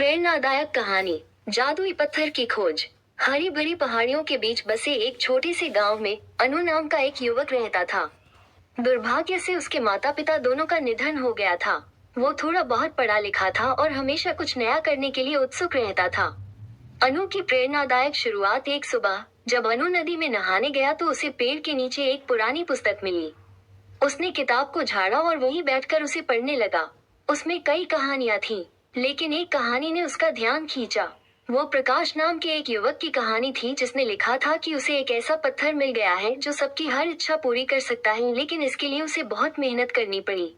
प्रेरणादायक कहानी। जादुई पत्थर की खोज। हरी भरी पहाड़ियों के बीच बसे एक छोटे से गांव में अनु नाम का एक युवक रहता था। दुर्भाग्य से उसके माता पिता दोनों का निधन हो गया था। वो थोड़ा बहुत पढ़ा लिखा था और हमेशा कुछ नया करने के लिए उत्सुक रहता था। अनु की प्रेरणादायक शुरुआत एक सुबह, जब अनु नदी में नहाने गया तो उसे पेड़ के नीचे एक पुरानी पुस्तक मिली। उसने किताब को झाड़ा और वहीं बैठकर उसे पढ़ने लगा। उसमें कई कहानियां थीं, लेकिन एक कहानी ने उसका ध्यान खींचा। वो प्रकाश नाम के एक युवक की कहानी थी जिसने लिखा था कि उसे एक ऐसा पत्थर मिल गया है जो सबकी हर इच्छा पूरी कर सकता है, लेकिन इसके लिए उसे बहुत मेहनत करनी पड़ी।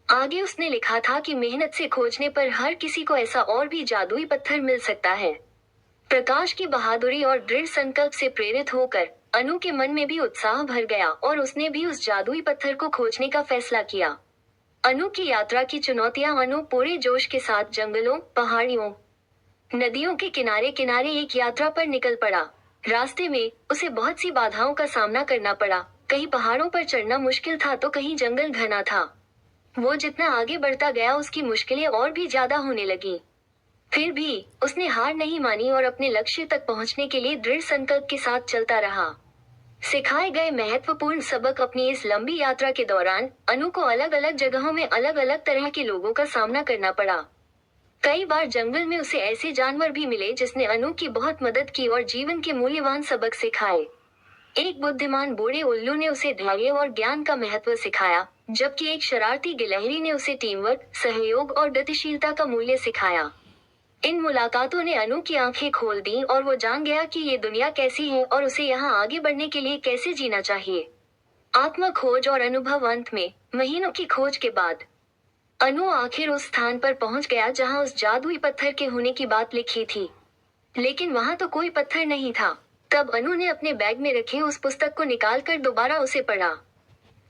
आगे उसने लिखा था कि मेहनत से खोजने पर हर किसी को ऐसा और भी जादुई पत्थर मिल सकता है। प्रकाश की बहादुरी और दृढ़ संकल्प से प्रेरित होकर अनु के मन में भी उत्साह भर गया और उसने भी उस जादुई पत्थर को खोजने का फैसला किया। अनु की यात्रा की चुनौतियां। अनु पूरे जोश के साथ जंगलों, पहाड़ियों, नदियों के किनारे किनारे एक यात्रा पर निकल पड़ा। रास्ते में उसे बहुत सी बाधाओं का सामना करना पड़ा। कहीं पहाड़ों पर चढ़ना मुश्किल था तो कहीं जंगल घना था। वो जितना आगे बढ़ता गया उसकी मुश्किलें और भी ज्यादा होने लगी। फिर भी उसने हार नहीं मानी और अपने लक्ष्य तक पहुंचने के लिए दृढ़ संकल्प के साथ चलता रहा। सिखाए गए महत्वपूर्ण सबक। अपनी इस लंबी यात्रा के दौरान अनु को अलग अलग जगहों में अलग अलग तरह के लोगों का सामना करना पड़ा। कई बार जंगल में उसे ऐसे जानवर भी मिले जिसने अनु की बहुत मदद की और जीवन के मूल्यवान सबक सिखाए। एक बुद्धिमान बूढ़े उल्लू ने उसे धैर्य और ज्ञान का महत्व सिखाया, जबकि एक शरारती गिलहरी ने उसे टीमवर्क, सहयोग और गतिशीलता का मूल्य सिखाया। इन मुलाकातों ने अनु की आंखें खोल दी और वो जान गया कि ये दुनिया कैसी है और उसे यहाँ आगे बढ़ने के लिए कैसे जीना चाहिए। आत्म खोज और अनुभव। अंत में महीनों की खोज के बाद अनु आखिर उस स्थान पर पहुंच गया जहां उस जादुई पत्थर के होने की बात लिखी थी, लेकिन वहां तो कोई पत्थर नहीं था। तब अनु ने अपने बैग में रखे उस पुस्तक को निकालकर दोबारा उसे पढ़ा।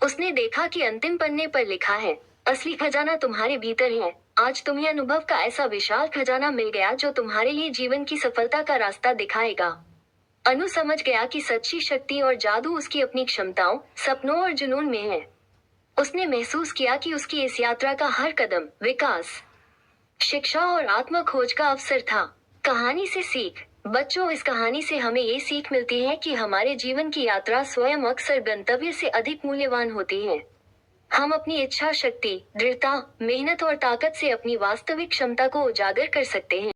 उसने देखा कि अंतिम पन्ने पर लिखा है, असली खजाना तुम्हारे भीतर है। आज तुम्हें अनुभव का ऐसा विशाल खजाना मिल गया जो तुम्हारे लिए जीवन की सफलता का रास्ता दिखाएगा। अनु समझ गया कि सच्ची शक्ति और जादू उसकी अपनी क्षमताओं, सपनों और जुनून में है। उसने महसूस किया कि उसकी इस यात्रा का हर कदम विकास, शिक्षा और आत्म खोज का अवसर था। कहानी से सीख। बच्चों, इस कहानी से हमें ये सीख मिलती है कि हमारे जीवन की यात्रा स्वयं अक्सर गंतव्य से अधिक मूल्यवान होती है। हम अपनी इच्छा शक्ति, दृढ़ता, मेहनत और ताकत से अपनी वास्तविक क्षमता को उजागर कर सकते हैं।